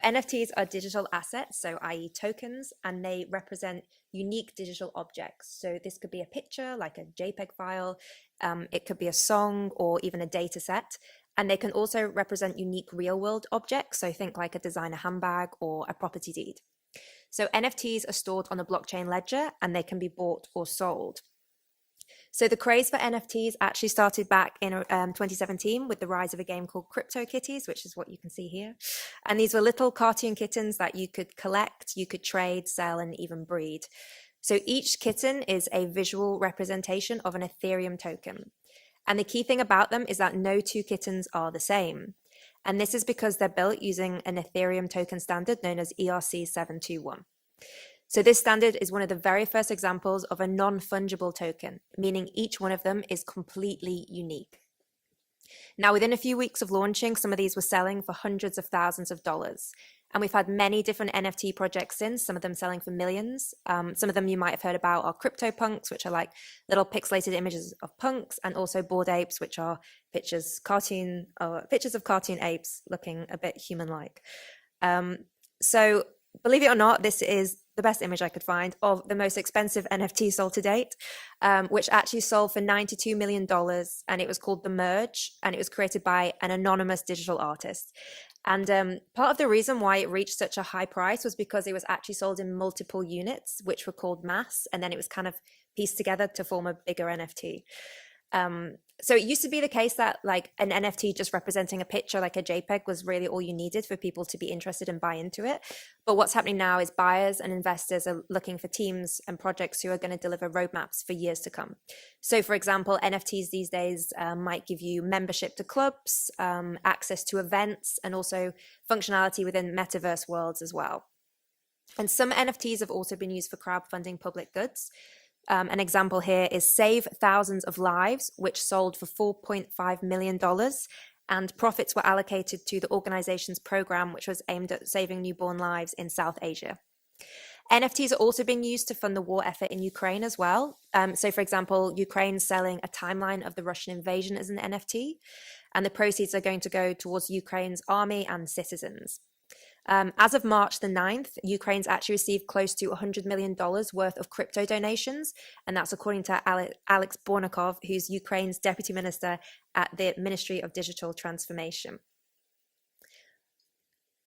NFTs are digital assets, so i.e. tokens, and they represent unique digital objects. So this could be a picture, like a JPEG file, it could be a song or even a data set. And they can also represent unique real world objects. So think like a designer handbag or a property deed. So NFTs are stored on a blockchain ledger and they can be bought or sold. So the craze for NFTs actually started back in 2017 with the rise of a game called CryptoKitties, which is what you can see here. And these were little cartoon kittens that you could collect, you could trade, sell, and even breed. So each kitten is a visual representation of an Ethereum token. And the key thing about them is that no two kittens are the same. And this is because they're built using an Ethereum token standard known as ERC-721. So this standard is one of the very first examples of a non-fungible token, meaning each one of them is completely unique. Now, within a few weeks of launching, some of these were selling for hundreds of thousands of dollars. And we've had many different NFT projects since, some of them selling for millions. Some of them you might have heard about are CryptoPunks, which are like little pixelated images of punks, and also Bored Apes, which are pictures of cartoon apes looking a bit human-like. So believe it or not, this is the best image I could find of the most expensive NFT sold to date, which actually sold for $92 million. And it was called The Merge, and it was created by an anonymous digital artist. And part of the reason why it reached such a high price was because it was actually sold in multiple units, which were called mass. And then it was kind of pieced together to form a bigger NFT. So it used to be the case that like an NFT just representing a picture like a JPEG was really all you needed for people to be interested and buy into it. But what's happening now is buyers and investors are looking for teams and projects who are going to deliver roadmaps for years to come. So for example, NFTs these days might give you membership to clubs, access to events, and also functionality within metaverse worlds as well. And some NFTs have also been used for crowdfunding public goods. An example here is Save Thousands of Lives, which sold for $4.5 million, and profits were allocated to the organization's program, which was aimed at saving newborn lives in South Asia. NFTs are also being used to fund the war effort in Ukraine as well. So for example, Ukraine's selling a timeline of the Russian invasion as an NFT, and the proceeds are going to go towards Ukraine's army and citizens. As of March the 9th, Ukraine's actually received close to $100 million worth of crypto donations. And that's according to Alex Bornikov, who's Ukraine's deputy minister at the Ministry of Digital Transformation.